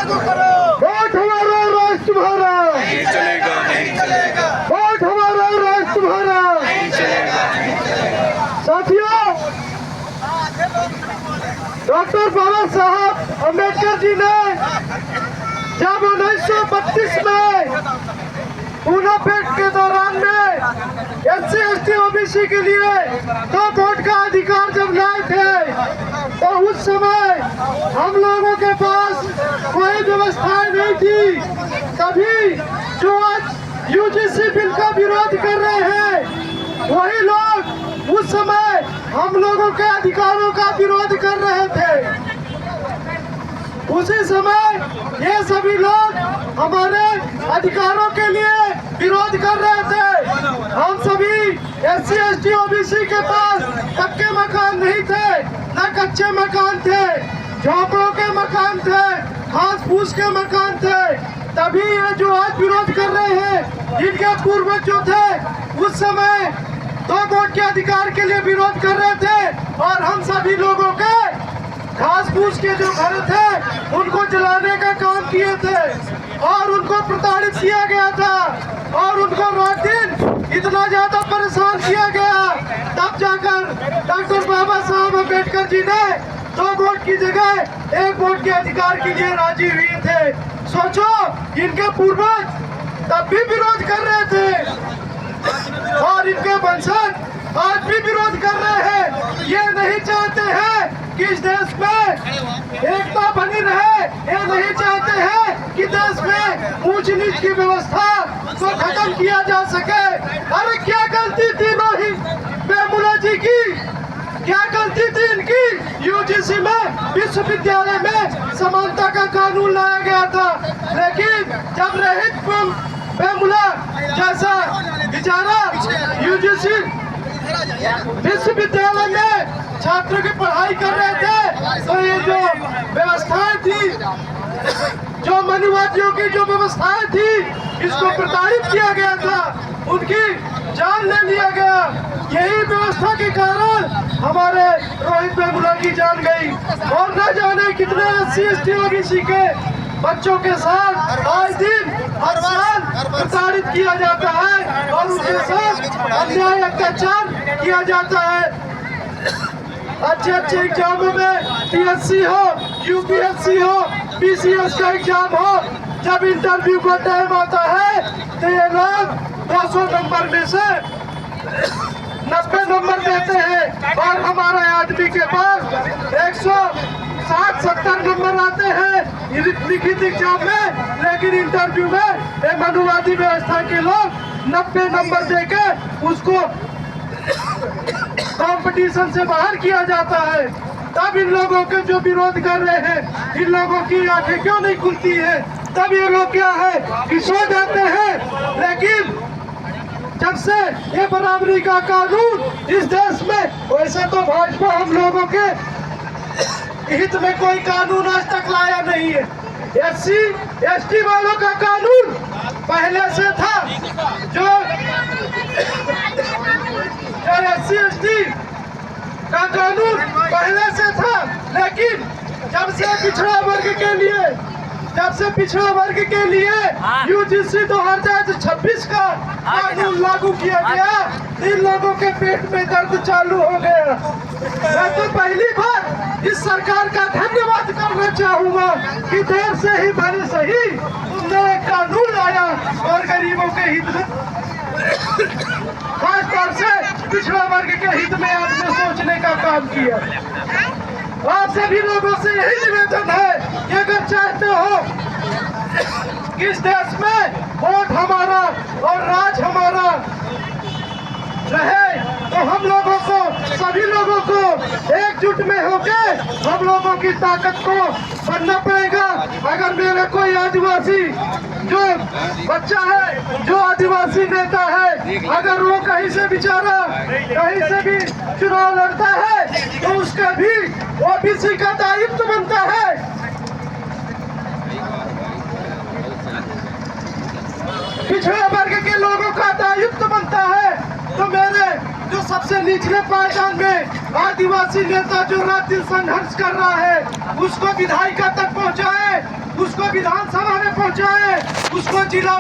Vote हमारा राज तुम्हारा, नहीं चलेगा, नहीं चलेगा, वोट हमारा राज तुम्हारा। नहीं चलेगा, नहीं चलेगा। साथियों, डॉक्टर बाबा साहब अम्बेडकर जी ने जब 1932 में पूनापेट के दौरान में SC ST OBC के लिए 2 वोट का अधिकार जब लाए थे, तो उस समय हम लोगों के पास कोई व्यवस्थाएं नहीं थी। तभी जो आज UGC बिल का विरोध कर रहे हैं, वही लोग उस समय हम लोगों के अधिकारों का विरोध कर रहे थे। उसी समय ये सभी लोग हमारे अधिकारों के लिए विरोध कर रहे थे। हम सभी SC ST OBC के पास पक्के मकान नहीं थे, न कच्चे मकान थे, झोपड़ों के मकान थे, घास फूस के मकान थे। तभी ये जो आज विरोध कर रहे हैं, इनके पूर्वज जो थे उस समय 2 वोट के अधिकार के लिए विरोध कर रहे थे, और हम सभी लोगों के घास फूस के जो घर थे उनको जलाने का काम किए थे, और उनको प्रताड़ित किया गया था, और उनको रात दिन इतना ज्यादा परेशान किया गया। तब जाकर डॉक्टर बाबा साहब अम्बेडकर जी ने 2 वोट की जगह 1 वोट के अधिकार के लिए राजी हुए थे। सोचो, इनके पूर्वज तब भी विरोध कर रहे थे, और इनके वंशज आज भी विरोध कर रहे हैं। ये नहीं चाहते हैं कि इस देश में एकता बनी रहे, ये नहीं चाहते हैं कि देश में ऊंच नीच की व्यवस्था को खत्म किया जा सके। अरे क्या गलती थी बेमुला जी की, क्या गलती थी इनकी? UGC में विश्वविद्यालय में समानता का कानून लाया गया था, लेकिन जब रहित बेमुला जैसा बेचारा UGC विश्वविद्यालय में छात्रों की पढ़ाई कर रहे थे, तो ये जो व्यवस्थाएं थी, जो मनुवादियों की जो व्यवस्थाएं थी, इसको प्रताड़ित किया गया था, उनकी जान ले लिया गया। यही व्यवस्था के कारण हमारे रोहित बेमुला की जान गई, और न जाने कितने SC ST OBC के बच्चों के साथ आज दिन हर साल प्रताड़ित किया जाता है, और उनके साथ अन्याय अत्याचार किया जाता है। अच्छे एग्जामों में TSC हो, UPSC हो, PCS का एग्जाम हो, जब इंटरव्यू का टाइम आता है तो ये लोग 200 नंबर में से 90 नंबर देते हैं, और हमारे आदमी के पास 160-70 नंबर आते हैं लिखित एग्जाम में, लेकिन इंटरव्यू में मनुवादी व्यवस्था के लोग 90 नंबर देके उसको कंपटीशन से बाहर किया जाता है। तब इन लोगों के जो विरोध कर रहे हैं, इन लोगों की आंखें क्यों नहीं खुलती है? तब ये लोग क्या है कि सो जाते हैं। लेकिन जब से ये बराबरी का कानून इस देश में, वैसे तो भाजपा हम लोगों के हित में कोई कानून आज तक लाया नहीं है। SC ST वालों का कानून पहले से था, जो SC ST का कानून पहले से था, लेकिन जब से पिछड़ा वर्ग के लिए UGC 2026 का कानून लागू किया गया, इन लोगों के पेट में दर्द चालू हो गया। मैं तो पहली बार इस सरकार का धन्यवाद करना चाहूंगा कि देर से ही भले सही तुमने एक कानून लाया और गरीबों के हित में, खासतौर से पिछड़ा वर्ग के हित में आपने सोचने का काम किया। आप सभी लोगों से यही निवेदन है कि अगर चाहते हो कि इस देश में वोट हमारा और राज हमारा रहे, तो हम लोगों को, सभी लोगों को एकजुट में होकर हम लोगों की ताकत को बनना पड़ेगा। अगर मेरा कोई आदिवासी जो बच्चा है, जो आदिवासी नेता है, अगर वो कहीं से बेचारा कहीं से भी चुनाव लड़ता है, तो उसका भी OBC का दायित्व बनता है। पिछड़े वर्ग के लोगों का दायित्व बनता है। तो मेरे जो सबसे निचले पायदान में आदिवासी नेता जो रात दिन संघर्ष कर रहा है, उसको विधायिका तक पहुंचाए, उसको विधानसभा में पहुंचाए, उसको जिला